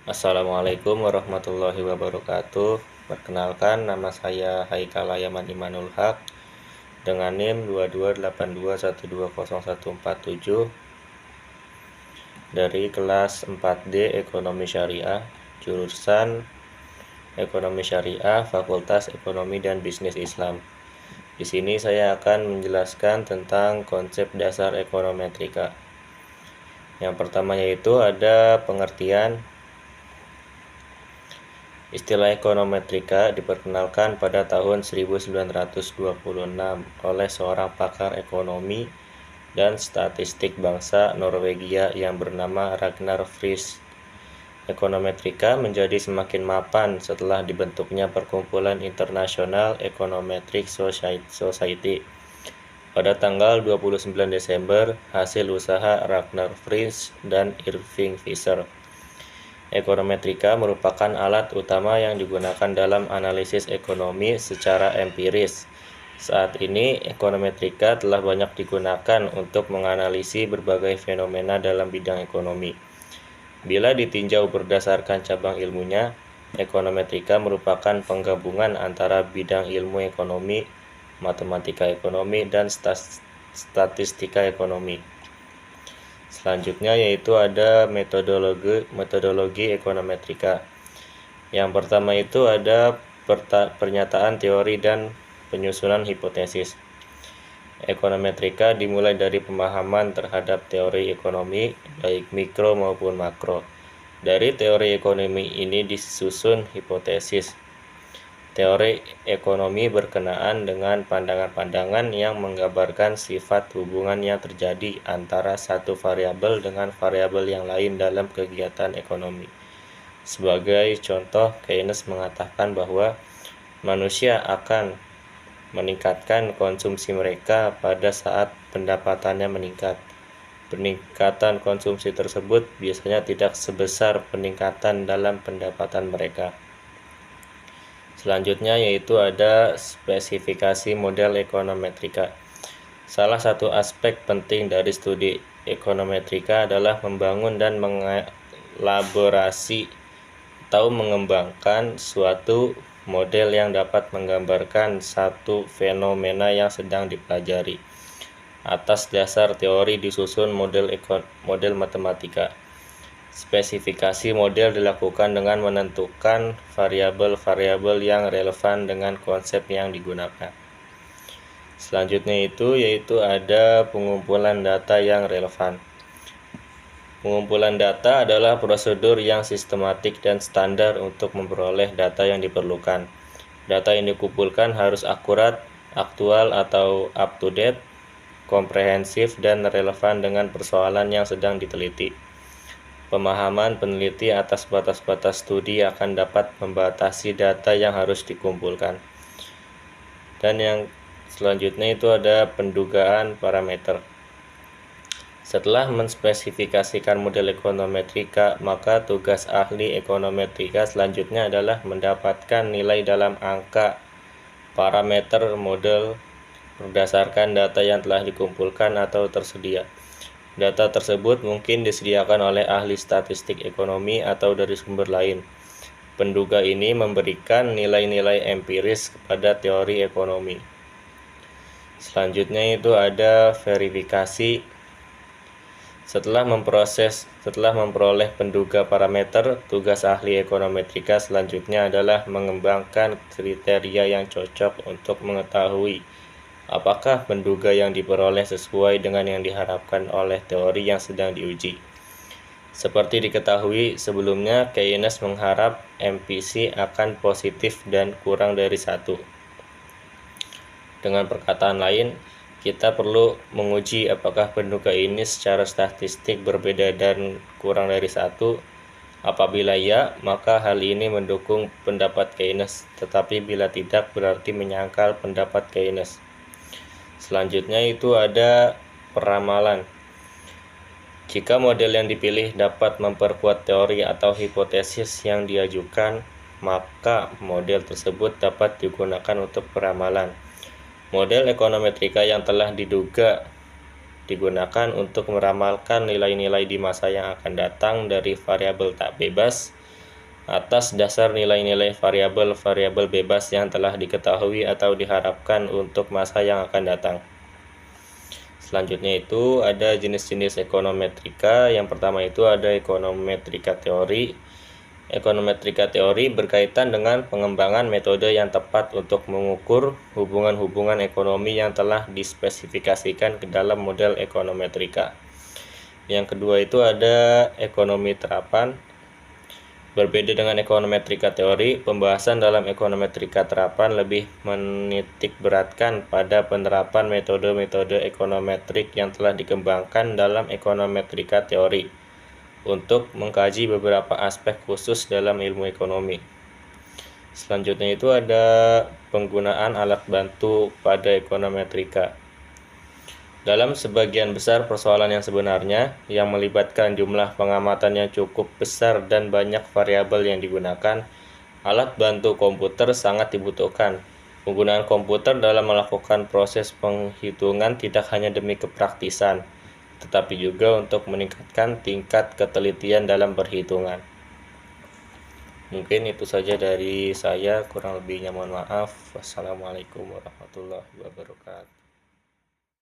Assalamualaikum warahmatullahi wabarakatuh. Perkenalkan, nama saya Haikal Yaman Imanul Haq dengan NIM 2282120147 dari kelas 4D Ekonomi Syariah, jurusan Ekonomi Syariah, Fakultas Ekonomi dan Bisnis Islam. Di sini saya akan menjelaskan tentang konsep dasar ekonometrika. Yang pertama yaitu ada pengertian. Istilah ekonometrika diperkenalkan pada tahun 1926 oleh seorang pakar ekonomi dan statistik bangsa Norwegia yang bernama Ragnar Frisch. Ekonometrika menjadi semakin mapan setelah dibentuknya Perkumpulan Internasional Econometric Society pada tanggal 29 Desember hasil usaha Ragnar Frisch dan Irving Fisher. Ekonometrika merupakan alat utama yang digunakan dalam analisis ekonomi secara empiris. Saat ini, ekonometrika telah banyak digunakan untuk menganalisis berbagai fenomena dalam bidang ekonomi. Bila ditinjau berdasarkan cabang ilmunya, ekonometrika merupakan penggabungan antara bidang ilmu ekonomi, matematika ekonomi, dan statistika ekonomi. Selanjutnya yaitu ada metodologi ekonometrika. Yang pertama itu ada pernyataan teori dan penyusunan hipotesis. Ekonometrika dimulai dari pemahaman terhadap teori ekonomi, baik mikro maupun makro. Dari teori ekonomi ini disusun hipotesis. Teori ekonomi berkenaan dengan pandangan-pandangan yang menggambarkan sifat hubungan yang terjadi antara satu variabel dengan variabel yang lain dalam kegiatan ekonomi. Sebagai contoh, Keynes mengatakan bahwa manusia akan meningkatkan konsumsi mereka pada saat pendapatannya meningkat. Peningkatan konsumsi tersebut biasanya tidak sebesar peningkatan dalam pendapatan mereka. Selanjutnya yaitu ada spesifikasi model ekonometrika. Salah satu aspek penting dari studi ekonometrika adalah membangun dan mengelaborasi atau mengembangkan suatu model yang dapat menggambarkan satu fenomena yang sedang dipelajari. Atas dasar teori disusun model matematika. Spesifikasi model dilakukan dengan menentukan variabel-variabel yang relevan dengan konsep yang digunakan. Selanjutnya yaitu ada pengumpulan data yang relevan. Pengumpulan data adalah prosedur yang sistematik dan standar untuk memperoleh data yang diperlukan. Data yang dikumpulkan harus akurat, aktual atau up-to-date, komprehensif, dan relevan dengan persoalan yang sedang diteliti. Pemahaman peneliti atas batas-batas studi akan dapat membatasi data yang harus dikumpulkan. Dan yang selanjutnya itu ada pendugaan parameter. Setelah menspesifikasikan model ekonometrika, maka tugas ahli ekonometrika selanjutnya adalah mendapatkan nilai dalam angka parameter model berdasarkan data yang telah dikumpulkan atau tersedia. Data tersebut mungkin disediakan oleh ahli statistik ekonomi atau dari sumber lain. Penduga ini memberikan nilai-nilai empiris kepada teori ekonomi. Selanjutnya itu ada verifikasi. Setelah memperoleh penduga parameter, tugas ahli ekonometrika selanjutnya adalah mengembangkan kriteria yang cocok untuk mengetahui apakah penduga yang diperoleh sesuai dengan yang diharapkan oleh teori yang sedang diuji. Seperti diketahui sebelumnya, Keynes mengharap MPC akan positif dan kurang dari 1. Dengan perkataan lain, kita perlu menguji apakah penduga ini secara statistik berbeda dan kurang dari 1. Apabila ya, maka hal ini mendukung pendapat Keynes, tetapi bila tidak berarti menyangkal pendapat Keynes. Selanjutnya itu ada peramalan. Jika model yang dipilih dapat memperkuat teori atau hipotesis yang diajukan, maka model tersebut dapat digunakan untuk peramalan. Model ekonometrika yang telah diduga digunakan untuk meramalkan nilai-nilai di masa yang akan datang dari variabel tak bebas atas dasar nilai-nilai variabel-variabel bebas yang telah diketahui atau diharapkan untuk masa yang akan datang. Selanjutnya itu ada jenis-jenis ekonometrika. Yang pertama itu ada ekonometrika teori. Ekonometrika teori berkaitan dengan pengembangan metode yang tepat untuk mengukur hubungan-hubungan ekonomi yang telah dispesifikasikan ke dalam model ekonometrika. Yang kedua itu ada ekonomi terapan. Berbeda dengan ekonometrika teori, pembahasan dalam ekonometrika terapan lebih menitik beratkan pada penerapan metode-metode ekonometrik yang telah dikembangkan dalam ekonometrika teori untuk mengkaji beberapa aspek khusus dalam ilmu ekonomi. Selanjutnya itu ada penggunaan alat bantu pada ekonometrika. Dalam sebagian besar persoalan yang sebenarnya, yang melibatkan jumlah pengamatan yang cukup besar dan banyak variabel yang digunakan, alat bantu komputer sangat dibutuhkan. Penggunaan komputer dalam melakukan proses penghitungan tidak hanya demi kepraktisan, tetapi juga untuk meningkatkan tingkat ketelitian dalam perhitungan. Mungkin itu saja dari saya, kurang lebihnya mohon maaf. Wassalamualaikum warahmatullahi wabarakatuh.